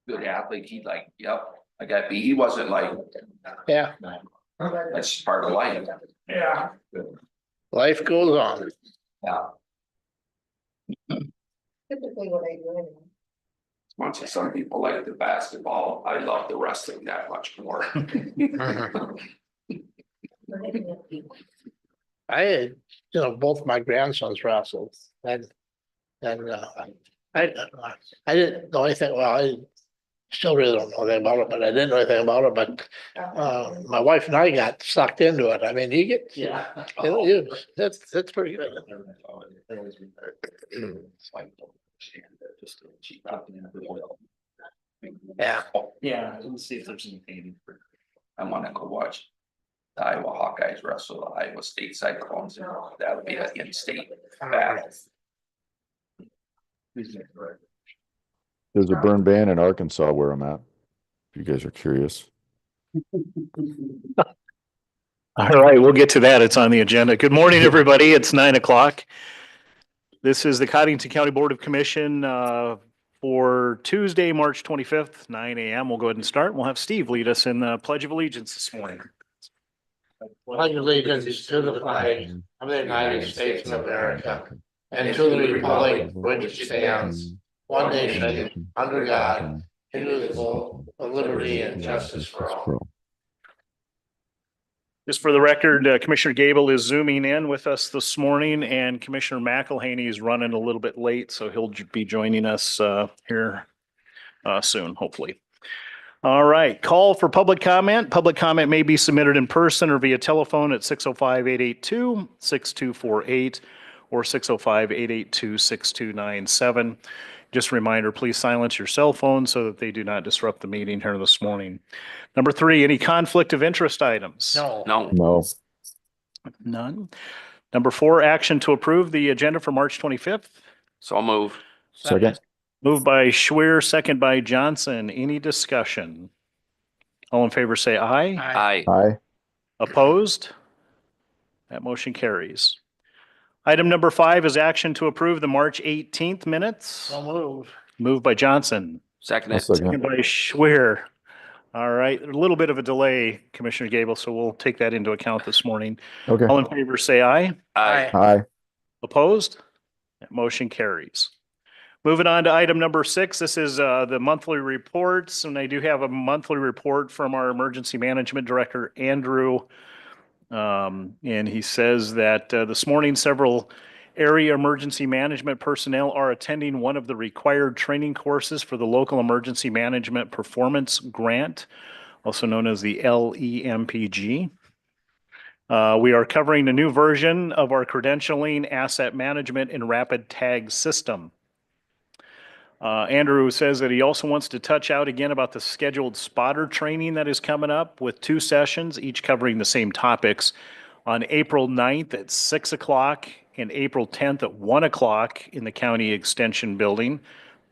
good athlete. He'd like, yep, I got beat. He wasn't like, Yeah, that's part of life. Yeah. life goes on. Yeah. Typically what I do anyway. As much as some people like the basketball, I love the wrestling that much more. I had, both my grandsons wrestled and I didn't know anything, well, I still really don't know anything about it, but I didn't know anything about it, but my wife and I got sucked into it. I mean, you get, that's pretty good. Yeah. Yeah, let's see if there's anything. I wanna go watch the Iowa Hawkeyes wrestle the Iowa State Cyclones. That would be an in-state battle. There's a burn ban in Arkansas where I'm at. If you guys are curious. All right, we'll get to that. It's on the agenda. Good morning, everybody. It's 9:00. This is the Codington County Board of Commission for Tuesday, March 25th, 9 a.m. We'll go ahead and start. We'll have Steve lead us in the Pledge of Allegiance this morning. Pledge allegiance to the flag of the United States of America and to the republic which stands one nation under God, indivisible, with liberty and justice for all. Just for the record, Commissioner Gable is zooming in with us this morning, and Commissioner McElhaney is running a little bit late, so he'll be joining us here soon, hopefully. All right, call for public comment. Public comment may be submitted in person or via telephone at 605-882-6248 or 605-882-6297. Just a reminder, please silence your cell phone so that they do not disrupt the meeting here this morning. Number 3, any conflict of interest items? No. No. None. Number 4, action to approve the agenda for March 25th. So move. Second. Moved by Schwer, second by Johnson. Any discussion? All in favor say aye. Aye. Aye. Opposed? That motion carries. Item number 5 is action to approve the March 18th minutes. So move. Moved by Johnson, Second. I'll second second it. by Schwer. All right, a little bit of a delay, Commissioner Gable, so we'll take that into account this morning. Okay. All in favor say aye. Aye. Aye. Opposed? That motion carries. Moving on to item number 6, this is the monthly reports, and I do have a monthly report from our Emergency Management Director, Andrew. And he says that this morning, several area emergency management personnel are attending one of the required training courses for the Local Emergency Management Performance Grant, also known as the LEMPG. We are covering a new version of our credentialing, asset management, and rapid tag system. Andrew says that he also wants to touch out again about the scheduled spotter training that is coming up with 2 sessions, each covering the same topics on April 9th at 6 o'clock and April 10th at 1 o'clock in the County Extension Building.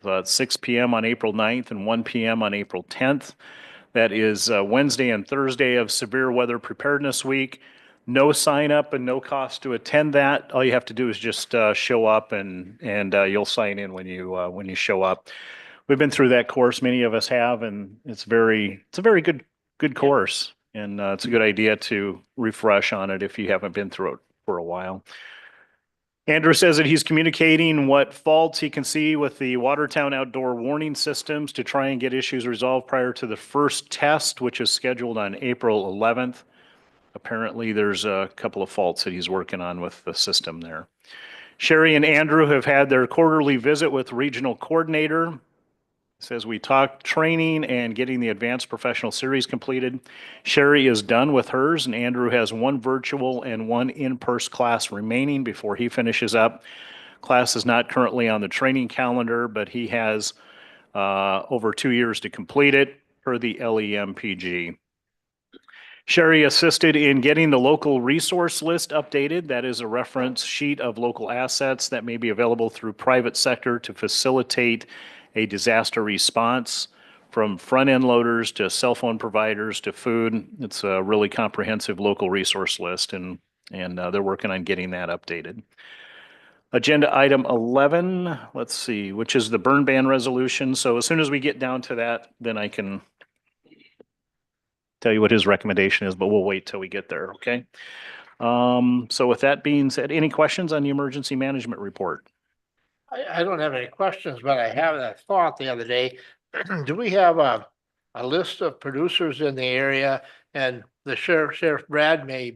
So at 6 p.m. on April 9th and 1 p.m. on April 10th. That is Wednesday and Thursday of Severe Weather Preparedness Week. No sign up and no cost to attend that. All you have to do is just show up and you'll sign in when you show up. We've been through that course, many of us have, and it's a very good course, and it's a good idea to refresh on it if you haven't been through it for a while. Andrew says that he's communicating what faults he can see with the Watertown outdoor warning systems to try and get issues resolved prior to the first test, which is scheduled on April 11th. Apparently, there's a couple of faults that he's working on with the system there. Sherry and Andrew have had their quarterly visit with regional coordinator. Says we talked training and getting the advanced professional series completed. Sherry is done with hers, and Andrew has 1 virtual and 1 in-person class remaining before he finishes up. Class is not currently on the training calendar, but he has over 2 years to complete it per the LEMPG. Sherry assisted in getting the local resource list updated. That is a reference sheet of local assets that may be available through private sector to facilitate a disaster response, from front-end loaders to cell phone providers to food. It's a really comprehensive local resource list, and they're working on getting that updated. Agenda item 11, let's see, which is the burn ban resolution. So as soon as we get down to that, then I can tell you what his recommendation is, but we'll wait till we get there, okay? So with that being said, any questions on the emergency management report? I don't have any questions, but I have that thought the other day. Do we have a list of producers in the area? And the Sheriff Brad may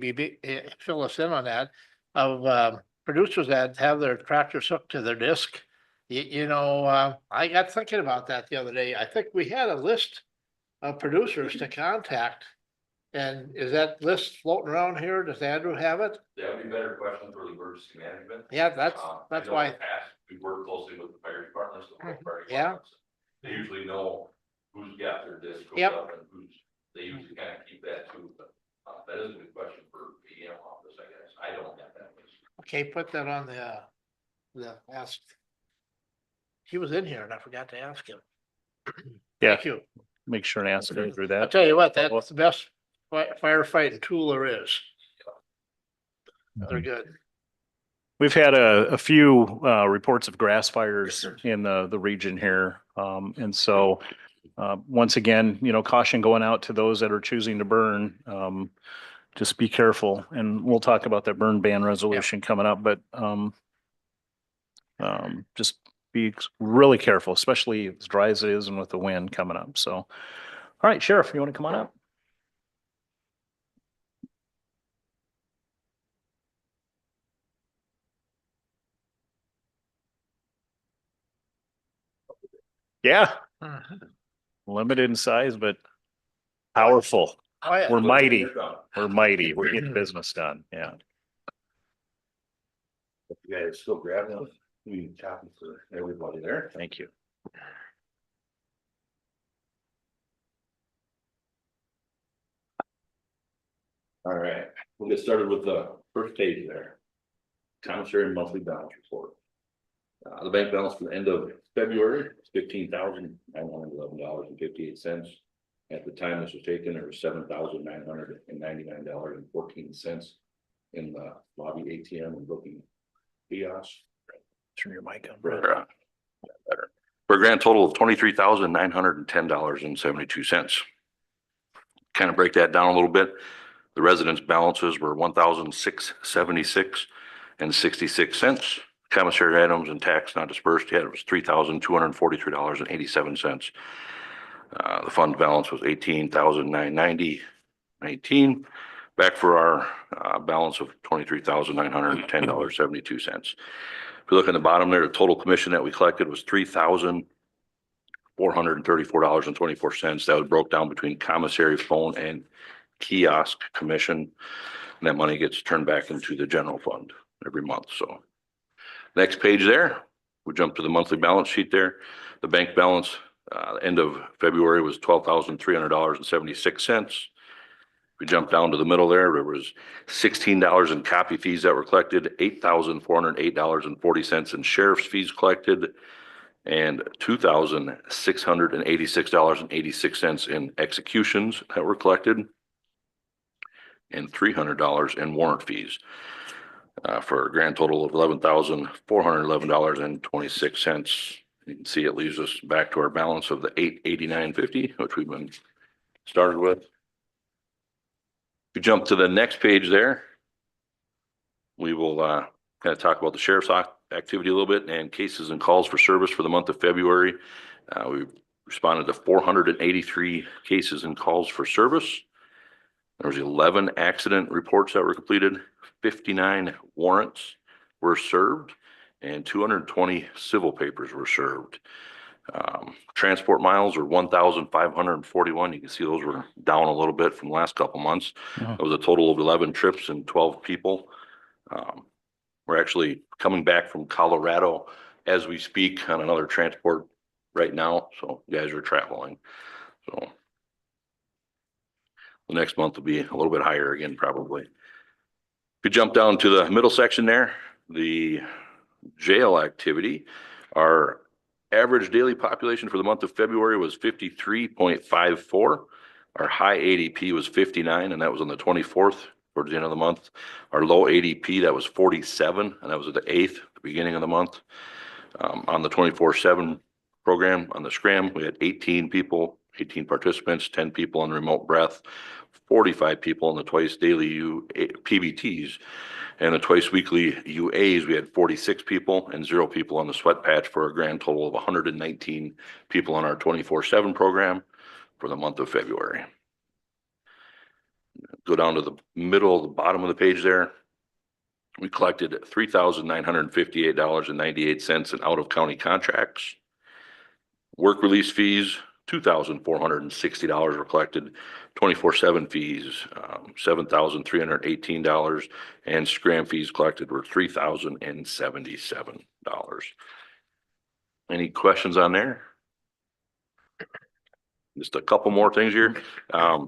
fill us in on that, of producers that have their tractors hooked to their disc. I got thinking about that the other day. I think we had a list of producers to contact. And is that list floating around here? Does Andrew have it? That would be a better question for the emergency management. Yeah, that's I know in why. the past, we work closely with the fire departments. The local fire Yeah. departments. They usually know who's got their disc hooked Yep. up and they usually kind of keep that too, but that is a good question for PM office, I guess. I don't have that list. Okay, put that on the ask. He was in here and I forgot to ask him. Yeah, Thank you. make sure and ask him through I'll that. tell you what, that's the best firefighting tool there is. They're good. We've had a few reports of grass fires in the region here. And so once again, caution going out to those that are choosing to burn. Just be careful. And we'll talk about that burn ban resolution coming up, but just be really careful, especially as dry as it is and with the wind coming up. So, all right, Sheriff, you want to come on up? Yeah, limited in size, but powerful. Oh, yeah. We're mighty. We're mighty. We're getting business done. Yeah. You guys still grab them? We copy for everybody there. Thank you. All right, we'll get started with the first page there. Commissary monthly balance report. The bank balance for the end of February is $15,911.58. At the time this was taken, there was $7,999.14 in the lobby ATM and booking kiosk. Turn your mic on. For a grand total of $23,910.72. Kind of break that down a little bit. The residents' balances were $1,676.66. Commissary items and tax not dispersed yet, it was $3,243.87. The fund balance was $18,990.19. Back for our balance of $23,910.72. If you look at the bottom there, the total commission that we collected was $3,434.24. That was broke down between commissary, phone, and kiosk commission. And that money gets turned back into the general fund every month. So next page there, we jump to the monthly balance sheet there. The bank balance end of February was $12,300.76. We jump down to the middle there was $16 in copy fees that were collected, $8,408.40 in sheriff's fees collected, and $2,686.86 in executions that were collected, and $300 in warrant fees, for a grand total of $11,411.26. You can see it leaves us back to our balance of the $889.50, which we've been started with. If you jump to the next page there, we will kind of talk about the sheriff's activity a little bit and cases and calls for service for the month of February. We responded to 483 cases and calls for service. There was 11 accident reports that were completed, 59 warrants were served, and 220 civil papers were served. Transport miles were 1,541. You can see those were down a little bit from the last couple months. It was a total of 11 trips and 12 people. We're actually coming back from Colorado as we speak on another transport right now. So you guys are traveling. So the next month will be a little bit higher again, probably. If you jump down to the middle section there, the jail activity, our average daily population for the month of February was 53.54. Our high ADP was 59, and that was on the 24th towards the end of the month. Our low ADP, that was 47, and that was at the 8th. the beginning of the month. On the 24/7 program, on the Scram, we had 18 people, 18 participants, 10 people on remote breath, 45 people on the twice daily PBTs. And the twice weekly UAs, we had 46 people and 0 people on the sweat patch for a grand total of 119 people on our 24/7 program for the month of February. Go down to the middle, the bottom of the page there. We collected $3,958.98 in out-of-county contracts. Work release fees, $2,460 were collected. 24/7 fees, $7,318, and Scram fees collected were $3,077. Any questions on there? Just a couple more things here.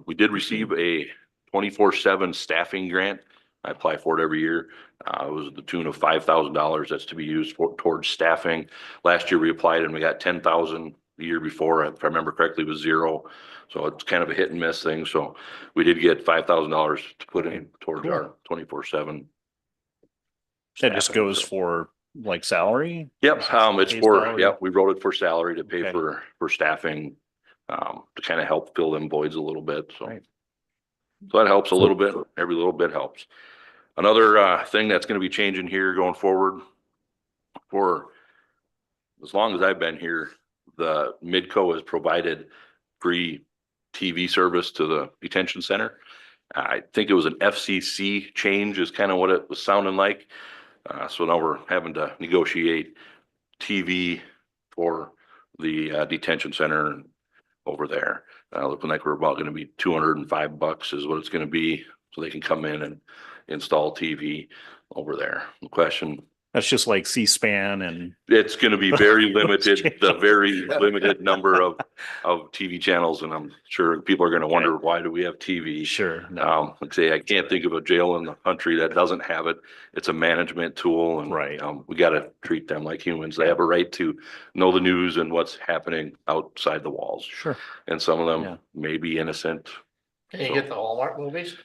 We did receive a 24/7 staffing grant. I apply for it every year. It was to the tune of $5,000. That's to be used towards staffing. Last year we applied and we got 10,000. The year before, if I remember correctly, was 0. So it's kind of a hit and miss thing. So we did get $5,000 to put in towards our 24/7. That just goes for like salary? Yep, it's Pays for, salary? yep, we wrote it for salary to pay Okay. for staffing, to kind of help fill them voids a little bit, so. Right. So that helps a little bit, every little bit helps. Another, thing that's gonna be changing here going forward, for as long as I've been here, the Midco has provided free TV service to the detention center. I think it was an FCC change is kind of what it was sounding like. So now we're having to negotiate TV for the detention center over there. Looking like we're about going to be $205 is what it's going to be, so they can come in and install TV over there. The question, That's just like C-SPAN and it's going to be very limited, the channels. very limited number of TV channels, and I'm sure people are going to wonder, why do we have TV? sure. No. Like I say, I can't think of a jail in the country that doesn't have it. It's a management tool, and Right. we got to treat them like humans. They have a right to know the news and what's happening outside the walls. Sure. And some of them Yeah. may be innocent. Can you get the Walmart movies?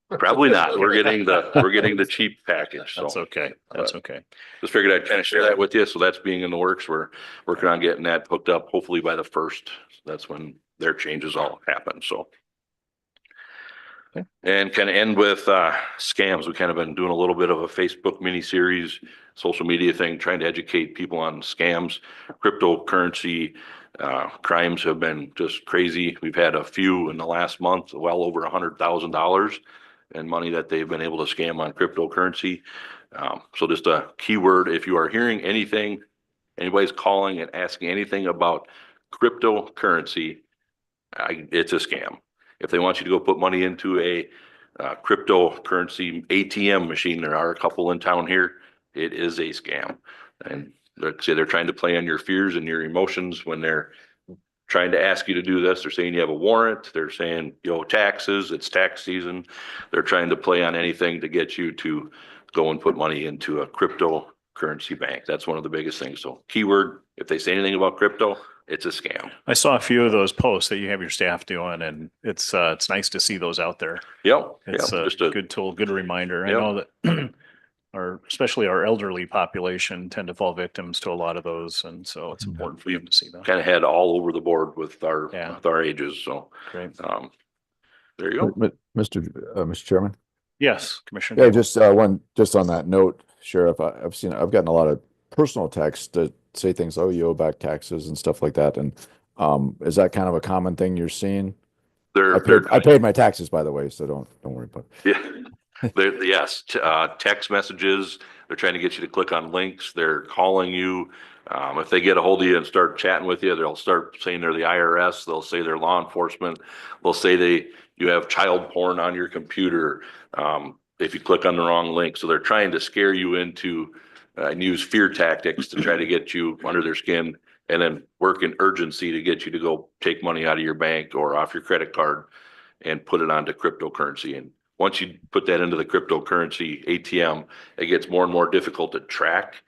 Probably not. We're getting the cheap package. So That's okay. That's okay. just figured I'd kind of share that with you. So that's being in the works. We're working on getting that hooked up, hopefully by the 1st. That's when their changes all happen. So. Okay. And kind of end with scams. We kind of been doing a little bit of a Facebook mini series, social media thing, trying to educate people on scams. Cryptocurrency crimes have been just crazy. We've had a few in the last month, well over $100,000 in money that they've been able to scam on cryptocurrency. So just a keyword, if you are hearing anything, anybody's calling and asking anything about cryptocurrency, it's a scam. If they want you to go put money into a cryptocurrency ATM machine, there are a couple in town here, it is a scam. And they're trying to play on your fears and your emotions when they're trying to ask you to do this. They're saying you have a warrant. They're saying, taxes, it's tax season. They're trying to play on anything to get you to go and put money into a cryptocurrency bank. That's one of the biggest things. So keyword, if they say anything about crypto, it's a scam. I saw a few of those posts that you have your staff doing, and it's nice to see those out there. Yep. It's a Just a good tool, good reminder. I Yep. know that especially our elderly population tend to fall victims to a lot of those. And so it's important for them to see that. kind of had all over the board with our, Yeah. with our ages. So, Great. there you go. Mr. Chairman? Yes, Commissioner. Yeah, just just on that note, Sheriff, I've gotten a lot of personal texts that say things, oh, you owe back taxes and stuff like that. And is that kind of a common thing you're seeing? I paid my taxes, by the way, so don't worry about it. Yeah. Yes, text messages, they're trying to get you to click on links, they're calling you. If they get a hold of you and start chatting with you, they'll start saying they're the IRS, they'll say they're law enforcement, they'll say you have child porn on your computer, if you click on the wrong link. So they're trying to scare you into, and use fear tactics to try to get you under their skin, and then work in urgency to get you to go take money out of your bank or off your credit card and put it onto cryptocurrency. And once you put that into the cryptocurrency ATM, it gets more and more difficult to track.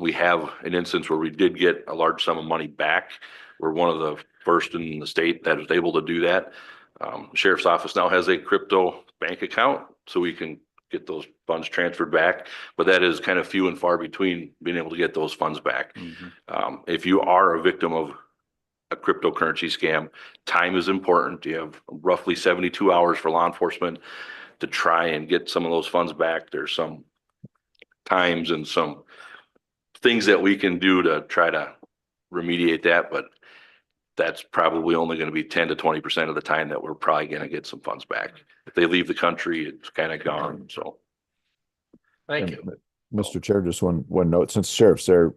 We have an instance where we did get a large sum of money back. We're one of the first in the state that was able to do that. Sheriff's office now has a crypto bank account, so we can get those funds transferred back. But that is kind of few and far between being able to get those funds back. If you are a victim of a cryptocurrency scam, time is important. You have roughly 72 hours for law enforcement to try and get some of those funds back. There's some times and some things that we can do to try to remediate that, but that's probably only going to be 10 to 20% of the time that we're probably going to get some funds back. If they leave the country, it's kind of gone. So. Thank And, you. Mr. Chair, just one note, since sheriff's there,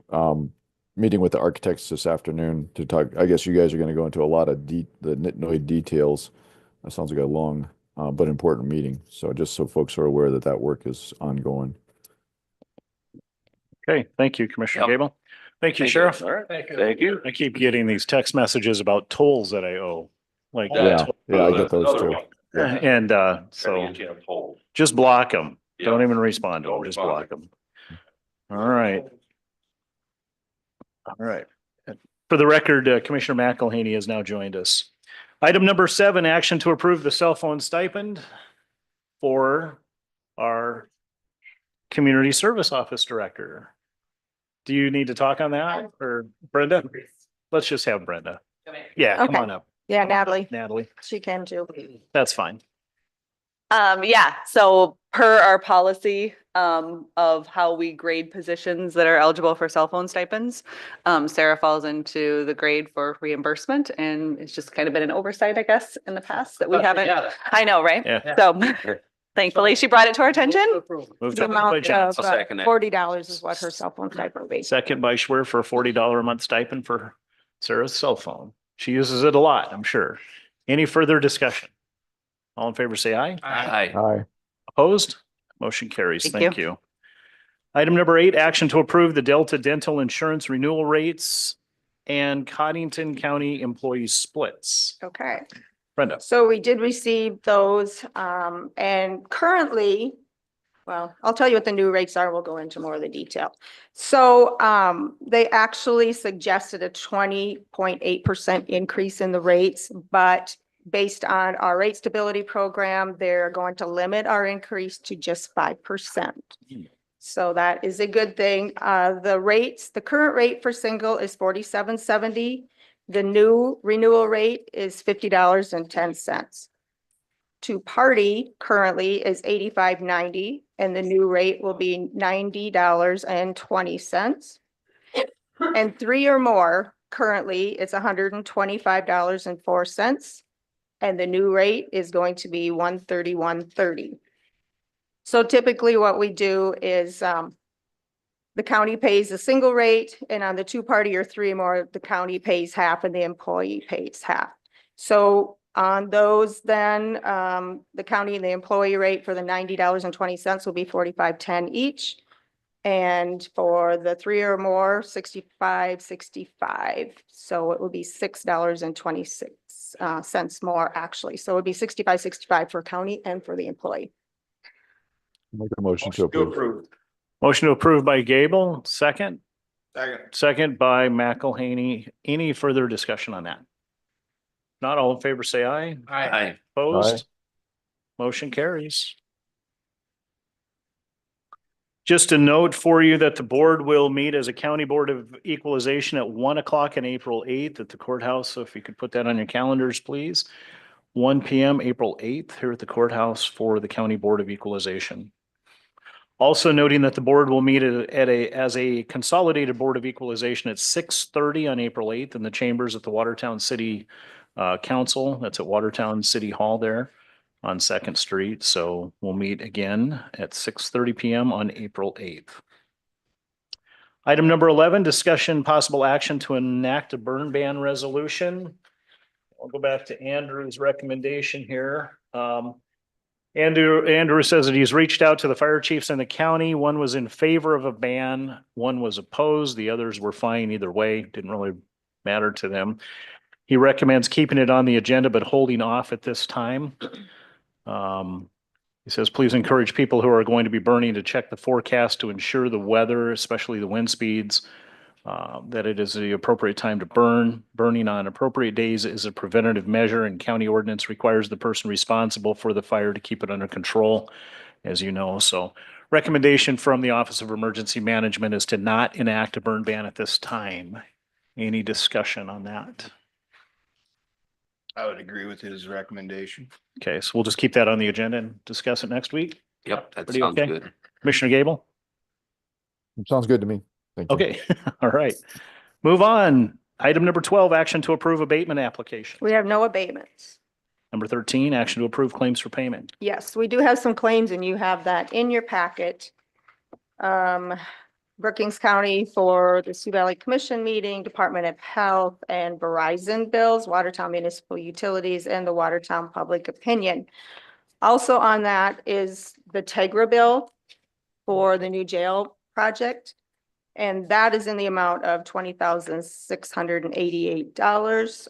meeting with the architects this afternoon to talk, I guess you guys are going to go into a lot of the nitnoid details. That sounds like a long, but important meeting. So just so folks are aware that that work is ongoing. Okay, thank you, Commissioner Yep. Gable. Thank you, Thank you. Sheriff. All right. Thank you. Thank you. I keep getting these text messages about tolls that I owe. Like, Yeah, yeah, I get those too. Yeah. and so just block them. Don't even respond to them, just block them. All right. All right. For the record, Commissioner McElhaney has now joined us. Item number 7, action to approve the cell phone stipend for our community service office director. Do you need to talk on that or Brenda? Let's just have Brenda. Yeah, come Okay. on up, Yeah, Natalie. she can too. That's fine. Yeah, so per our policy, of how we grade positions that are eligible for cell phone stipends, Sarah falls into the grade for reimbursement, and it's just kind of been an oversight, I guess, in the past that we haven't. Yeah. I know, right? Yeah. So thankfully she brought it to our attention. Move The to by amount Johnson. of second it. $40 is what her cell phone stipend will be. Second by Schwer for a $40 a month stipend for Sarah's cell phone. She uses it a lot, I'm sure. Any further discussion? All in favor, say aye. Aye. Aye. Opposed? Motion carries. Thank Thank you. Item number 8, action to approve the Delta Dental Insurance renewal rates and Codington County employee splits. Okay. Brenda. So we did receive those, and currently, well, I'll tell you what the new rates are. We'll go into more of the detail. So, they actually suggested a 20.8% increase in the rates, but based on our rate stability program, they're going to limit our increase to just 5%. So that is a good thing. The current rate for single is $47.70. The new renewal rate is $50.10. To party currently is $85.90, and the new rate will be $90.20. And 3 or more, currently it's $125.04, and the new rate is going to be $131.30. So typically what we do is the county pays a single rate, and on the 2-party or 3 or more, the county pays half and the employee pays half. So on those, then the county and the employee rate for the $90.20 will be $45.10 each. And for the 3 or more, $65.65. So it will be $6.26 more actually. So it would be $65.65 for county and for the employee. Make a motion to approve. Motion to approve by Gable, second. Second. Second by McElhaney. Any further discussion on that? Not all in favor, say aye. Aye. Opposed? Motion carries. Just a note for you that the board will meet as a county board of equalization at 1 o'clock on April 8th at the courthouse. So if you could put that on your calendars, please. 1 p.m. April 8th here at the courthouse for the county board of equalization. Also noting that the board will meet as a consolidated board of equalization at 6:30 on April 8th in the chambers at the Watertown City Council. That's at Watertown City Hall there on 2nd Street. So we'll meet again at 6:30 p.m. on April 8th. Item number 11, discussion possible action to enact a burn ban resolution. I'll go back to Andrew's recommendation here. Andrew says that he's reached out to the fire chiefs in the county. One was in favor of a ban, one was opposed. The others were fine either way. Didn't really matter to them. He recommends keeping it on the agenda, but holding off at this time. He says, please encourage people who are going to be burning to check the forecast to ensure the weather, especially the wind speeds, that it is the appropriate time to burn. Burning on appropriate days is a preventative measure, and county ordinance requires the person responsible for the fire to keep it under control. as you know. So recommendation from the Office of Emergency Management is to not enact a burn ban at this time. Any discussion on that? I would agree with his recommendation. Okay, so we'll just keep that on the agenda and discuss it next week. Yep, that Pretty sounds okay? good. Commissioner Gable? Sounds good to me. Thank you. Okay, all right. Move on. Item number 12, action to approve abatement application. We have no abatements. Number 13, action to approve claims for payment. Yes, we do have some claims and you have that in your packet. Brookings County for the Sioux Valley Commission meeting, Department of Health and Verizon bills, Watertown Municipal Utilities and the Watertown Public Opinion. Also on that is the Tegra bill for the new jail project. And that is in the amount of $20,688.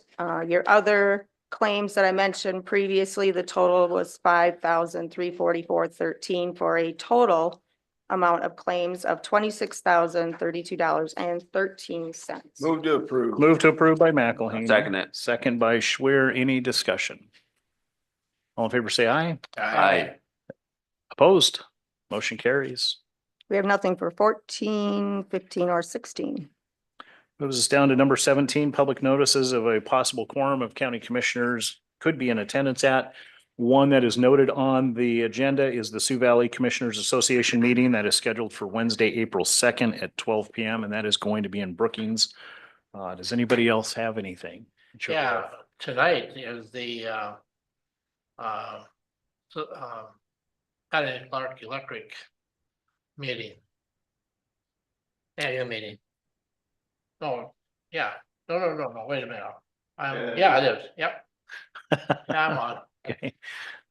Your other claims that I mentioned previously, the total was $5,344.13 for a total amount of claims of $26,032.13. Move to approve. Move to approve by McElhaney. Second it. Second by Schwer. Any discussion? All in favor, say aye. Aye. Opposed? Motion carries. We have nothing for 14, 15, or 16. Moves us down to number 17, public notices of a possible quorum of county commissioners could be in attendance at. One that is noted on the agenda is the Sioux Valley Commissioners Association meeting that is scheduled for Wednesday, April 2nd at 12 p.m. and that is going to be in Brookings. Does anybody else have anything? Yeah, tonight is the County Clark Electric meeting. Annual meeting. No, yeah, no, wait a minute. Yeah, it is, yep. Yeah, I'm on. Okay.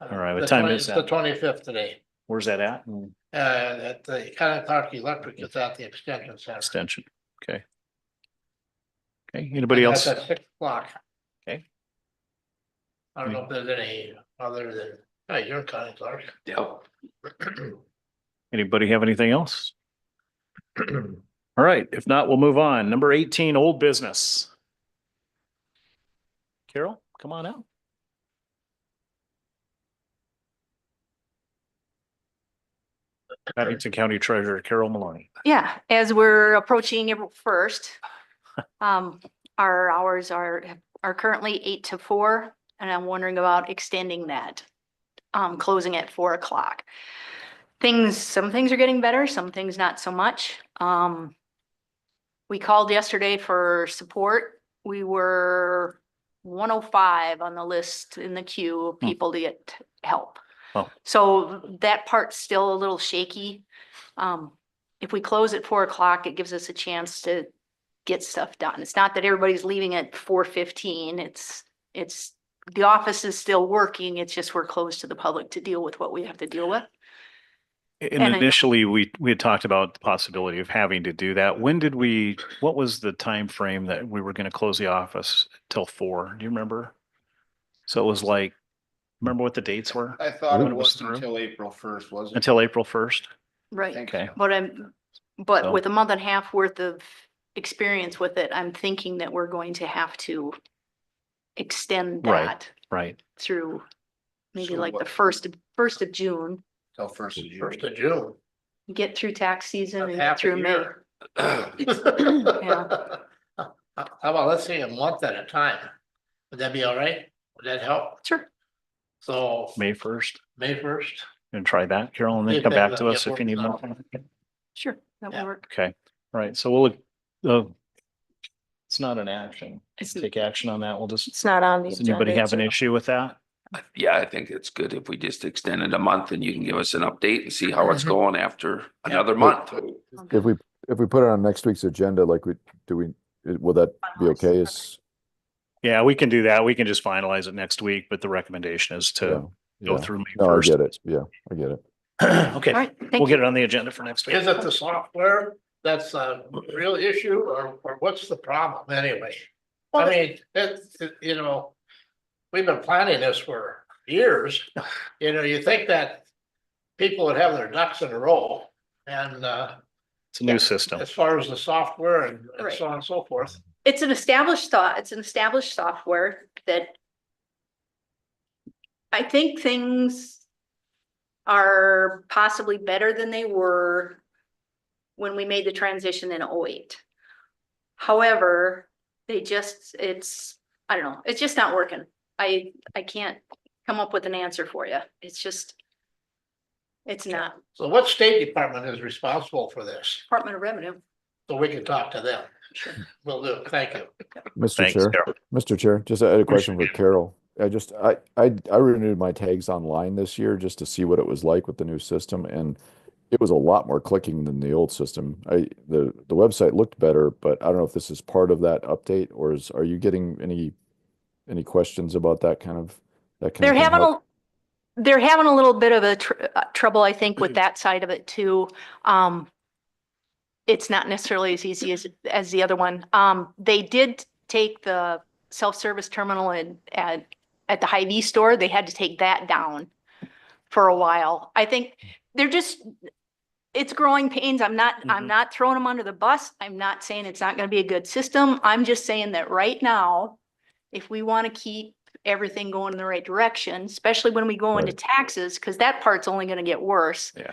All right, what The time 20 is it's the that? 25th today. Where's that at? At the County Clark Electric, it's at the Extension Center. Extension. Okay. Okay, anybody And else? that's at 6 o'clock. Okay. I don't know if there's any other than, hey, you're County Clark. Yep. Anybody have anything else? All right, if not, we'll move on. Number 18, old business. Carol, come on out. Paddington County Treasurer Carol Maloney. Yeah, as we're approaching April 1st, our hours are currently 8 to 4, and I'm wondering about extending that, closing at 4 o'clock. Some things are getting better, some things not so much. We called yesterday for support. We were 105 on the list in the queue of people to get help. Oh. So that part's still a little shaky. If we close at 4 o'clock, it gives us a chance to get stuff done. It's not that everybody's leaving at 4:15. It's the office is still working. It's just we're closed to the public to deal with what we have to deal with. And And I- initially, we had talked about the possibility of having to do that. What was the time frame that we were going to close the office till 4? Do you remember? So it was like, remember what the dates were? I thought When it it was was through? until April 1st, wasn't it? Until April 1st? Right. Think Okay. so. But So- with a month and a half worth of experience with it, I'm thinking that we're going to have to extend Right. that Right. through maybe So like the what- first of June, Till 1st of June. 1st of June. get through tax season and get Half a through May. year. Yeah. How about, let's say a month at a time? Would that be all right? Would that help? Sure. So May 1st. May 1st, And try that, Carol, and See then if come that- back to that us if you need more. works Sure, that Yeah. will work. Okay, all right, so we'll, it's not an action. It's- Take action on that. We'll just, It's not on the does agenda. anybody have an It's- issue with that? Yeah, I think it's good if we just extend it a month and you can give us an update and see how it's Mhm. going after Yeah. another month. If we put it on next week's agenda, like will that be okay? Yeah, we can do that. We can just finalize it next week, but the recommendation is Yeah, to go yeah. through May No, I 1st. get it. Yeah, I get it. Okay, All right, we'll thank get you. it on the agenda for next week. is it the software that's a real issue or what's the problem anyway? I mean, you know, we've been planning this for years. You know, you think that people would have their ducks in a row and It's a new system. as far as the software and Right. so on and so forth. It's an established software that I think things are possibly better than they were when we made the transition in '08. However, I don't know, it's just not working. I can't come up with an answer for you. It's not. So what state department is responsible for this? Department of Revenue. So we can talk to them. Sure. Will do. Thank you. Mr. Thanks, Chair, Carol. Mr. Chair, just a question for Carol. I renewed my tags online this year just to see what it was like with the new system, and it was a lot more clicking than the old system. The website looked better, but I don't know if this is part of that update, or are you getting any questions about that kind of They're thing? they're having a little bit of a trouble, I think, with that side of it too. It's not necessarily as easy as the other one. They did take the self-service terminal at the Hy-Vee store. They had to take that down for a while. I think it's growing pains. I'm not throwing them under the bus. I'm not saying it's not going to be a good system. I'm just saying that right now, if we want to keep everything going in the right direction, especially when we go into taxes, because that part's only going to get worse. Yeah.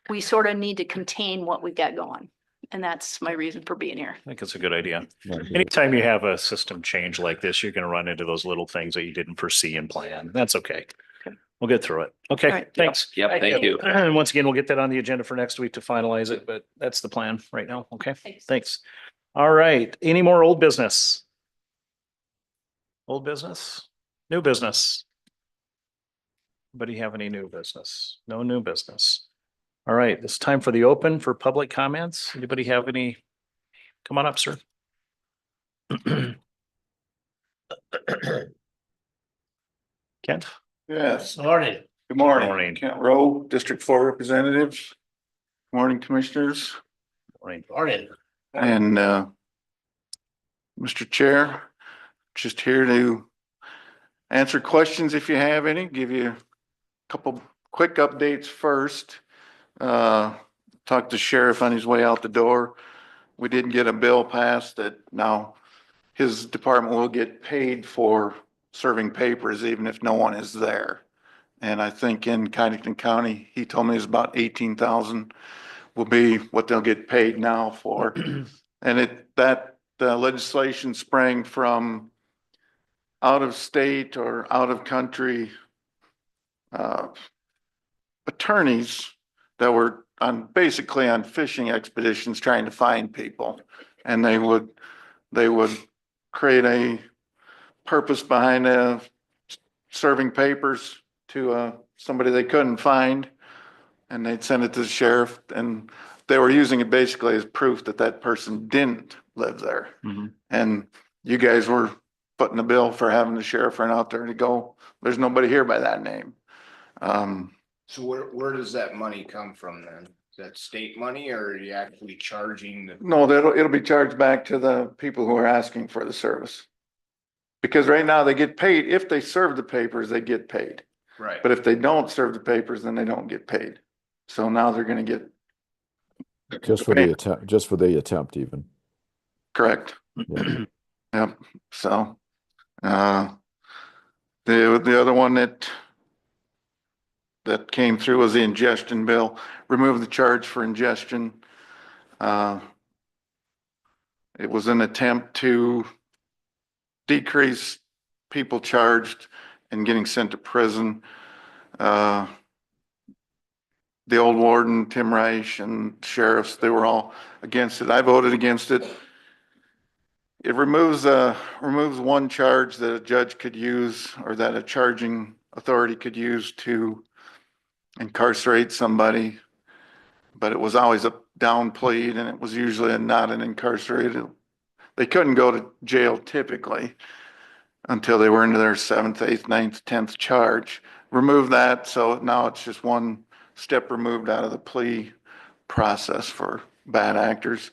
We sort of need to contain what we've got going. And that's my reason for being here. I think it's a good idea. Yeah. Anytime you have a system change like this, you're going to run into those little things that you didn't foresee and plan. That's okay. Okay. We'll get through it. All Okay, right. thanks. Yep, thank you. And once again, we'll get that on the agenda for next week to finalize it, but that's the plan right now. Okay, Thanks. thanks. All right, any more old business? Old business? New business? Anybody have any new business? No new business. All right, it's time for the open for public comments. Anybody have any? Come on up, sir. Kent? Yes. Morning. Good morning. Morning. Kent Rowe, District 4 Representatives. Morning, Commissioners. Morning. Morning. And Mr. Chair, just here to answer questions if you have any, give you a couple quick updates first. Talked to Sheriff on his way out the door. We did get a bill passed that now his department will get paid for serving papers even if no one is there. And I think in Codington County, he told me it's about 18,000 will be what they'll get paid now for. And that legislation sprang from out of state or out of country attorneys that were basically on fishing expeditions trying to find people. And they would create a purpose behind serving papers to somebody they couldn't find, and they'd send it to the sheriff, and they were using it basically as proof that that person didn't live there. Mm-hmm. And you guys were putting the bill for having the sheriff run out there to go, there's nobody here by that name. So where does that money come from then? Is that state money or are you actually charging the? No, it'll be charged back to the people who are asking for the service. Because right now they get paid, if they serve the papers, they get paid. Right. But if they don't serve the papers, then they don't get paid. So now they're gonna get. Just for the attempt even. Correct. Yeah. Yep, so, the other one that came through was the ingestion bill, remove the charge for ingestion. It was an attempt to decrease people charged and getting sent to prison. The old warden, Tim Reich, and sheriffs, they were all against it. I voted against it. It removes one charge that a judge could use or that a charging authority could use to incarcerate somebody. But it was always a down plead and it was usually not an incarcerated. They couldn't go to jail typically until they were into their 7th, 8th, 9th, 10th charge. Remove that, so now it's just one step removed out of the plea process for bad actors.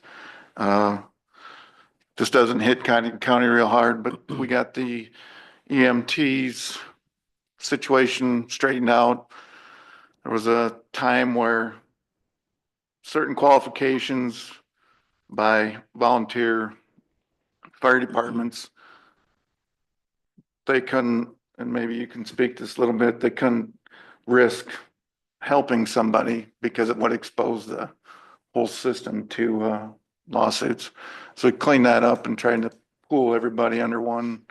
This doesn't hit county real hard, but we got the EMTs situation straightened out. There was a time where certain qualifications by volunteer fire departments, they couldn't, and maybe you can speak to this a little bit, they couldn't risk helping somebody because it would expose the whole system to lawsuits. So we cleaned that up and tried to pool everybody under one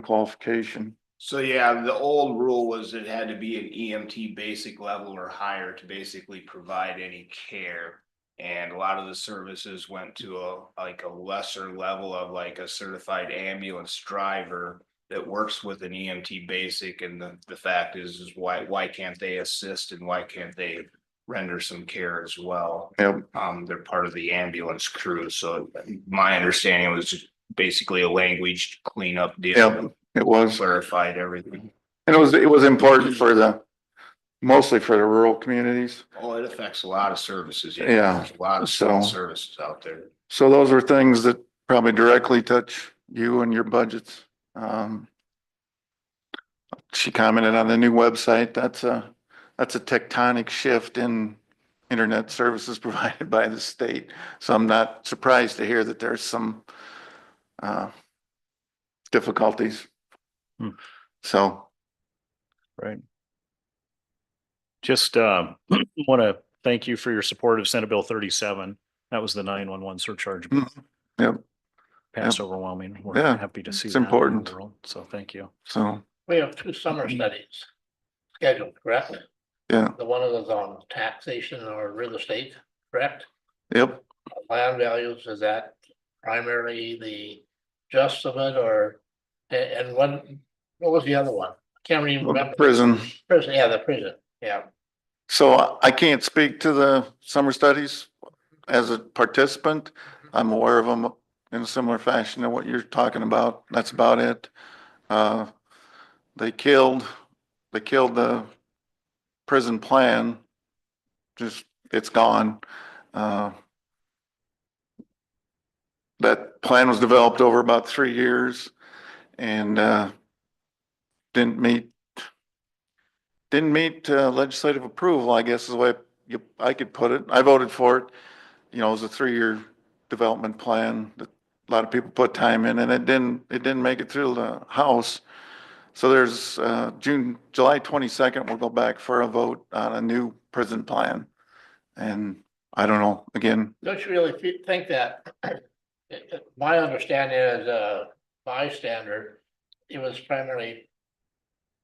qualification. So yeah, the old rule was it had to be an EMT basic level or higher to basically provide any care. And a lot of the services went to a lesser level of like a certified ambulance driver that works with an EMT basic. And the fact is why can't they assist and why can't they render some care as well? Yep. They're part of the ambulance crew. So my understanding was just basically a language cleanup deal. Yep, it was. Clarified everything. And it was important for mostly for the rural communities. Oh, it affects a lot of services. Yeah. There's a lot of So- services out there. So those are things that probably directly touch you and your budgets. She commented on the new website. That's a tectonic shift in internet services provided by the state. So I'm not surprised to hear that there's some difficulties. Hmm. So, Right. Just want to thank you for your support of Senate Bill 37. That was the 911 surcharge. bill. yep, Passed overwhelming. We're Yeah, happy to see it's that in the important. world. So thank you. so, We have 2 summer studies scheduled, correct? yeah, The one is on taxation or real estate, correct? yep. Land values, is that primarily the gist of it or, and what was the other one? I can't even remember. Prison. Prison, yeah, the prison, yeah. So I can't speak to the summer studies as a participant. I'm aware of them in a similar fashion to what you're talking about. That's about it. They killed the prison plan. Just, it's gone. That plan was developed over about 3 years and, didn't meet legislative approval, I guess is the way I could put it. I voted for it. You know, it was a 3-year development plan that a lot of people put time in and it didn't make it through the House. So there's July 22nd, we'll go back for a vote on a new prison plan. And I don't know, again, Don't you really think that, my understanding as a bystander, it was primarily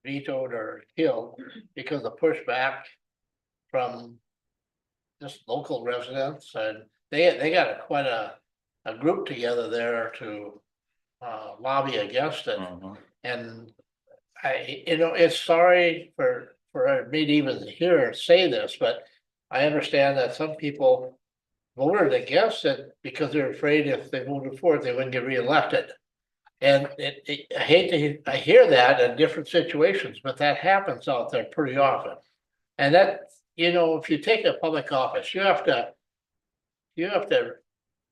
vetoed or killed because of pushback from just local residents and they got quite a group together there to lobby against it. And it's sorry for me to even hear or say this, but I understand that some people voted against it because they're afraid if they voted for it, they wouldn't get reelected. And I hear that in different situations, but that happens out there pretty often. And that, if you take a public office, you have to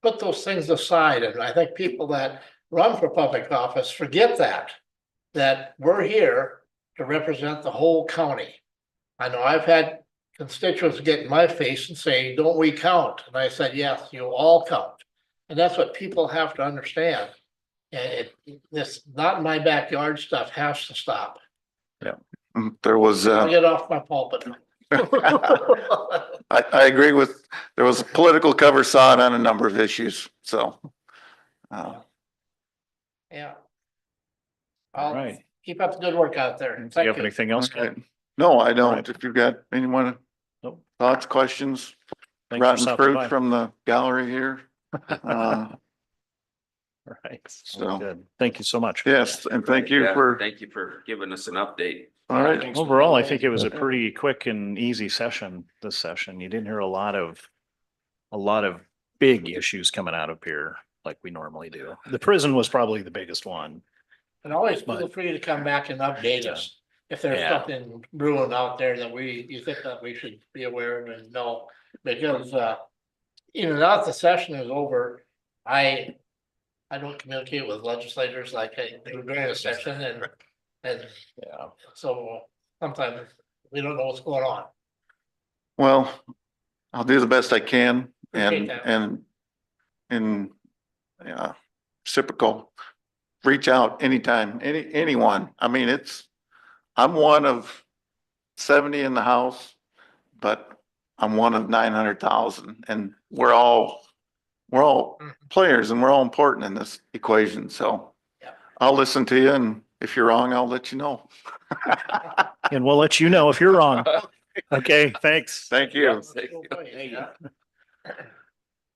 put those things aside. And I think people that run for public office forget that we're here to represent the whole county. I know I've had constituents get in my face and say, don't we count? And I said, yes, you all count. And that's what people have to understand. And this not in my backyard stuff has to stop. there was, I'll get off my pulpit. I agree with, there was a political cover sod on a number of issues, so. Yeah. All I'll right. keep up the good work out there. Do you Thank have you. anything else? Okay. No, I don't. Right. If you've got anyone, Nope. thoughts, questions, Thanks for rotten stopping fruit by. from the gallery here. Right. So- Good. Thank you so much. Yes, and thank you Yeah, for, Thank you for giving us an update. all right. Thanks for Overall, I coming think in. it was a pretty quick and easy session, this session. You didn't hear a lot of big issues coming out of here like we normally do. The prison was probably the biggest one. And always feel But- free to come back and update us. If there's Yeah. something brewing out there that you think that we should be aware of and know, because, now that the session is over, I don't communicate with legislators like I do during the session and Yeah. so sometimes we don't know what's going on. Well, I'll do the best I can Appreciate and, that. yeah, reciprocal. Reach out anytime, anyone. I mean, I'm one of 70 in the House, but I'm one of 900,000 and we're all players and we're all important in this equation. So Yeah. I'll listen to you, and if you're wrong, I'll let you know. And we'll let you know if you're wrong. Okay, thanks. Thank you. Thank you.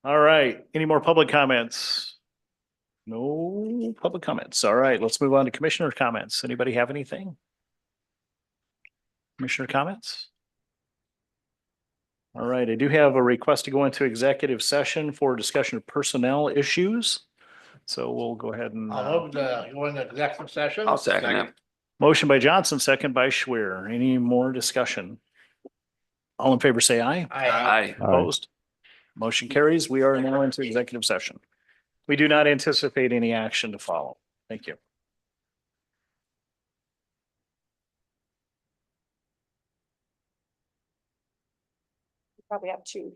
All right, any more public comments? No public comments. All right, let's move on to commissioner comments. Anybody have anything? Commissioner comments? All right, I do have a request to go into executive session for discussion of personnel issues. So we'll go ahead and, I'll move to go into executive session. I'll second it. motion by Johnson, second by Schwer. Any more discussion? All in favor, say aye. Aye. Opposed? Motion carries. We are now into executive session. We do not anticipate any action to follow. Thank you. Probably have two.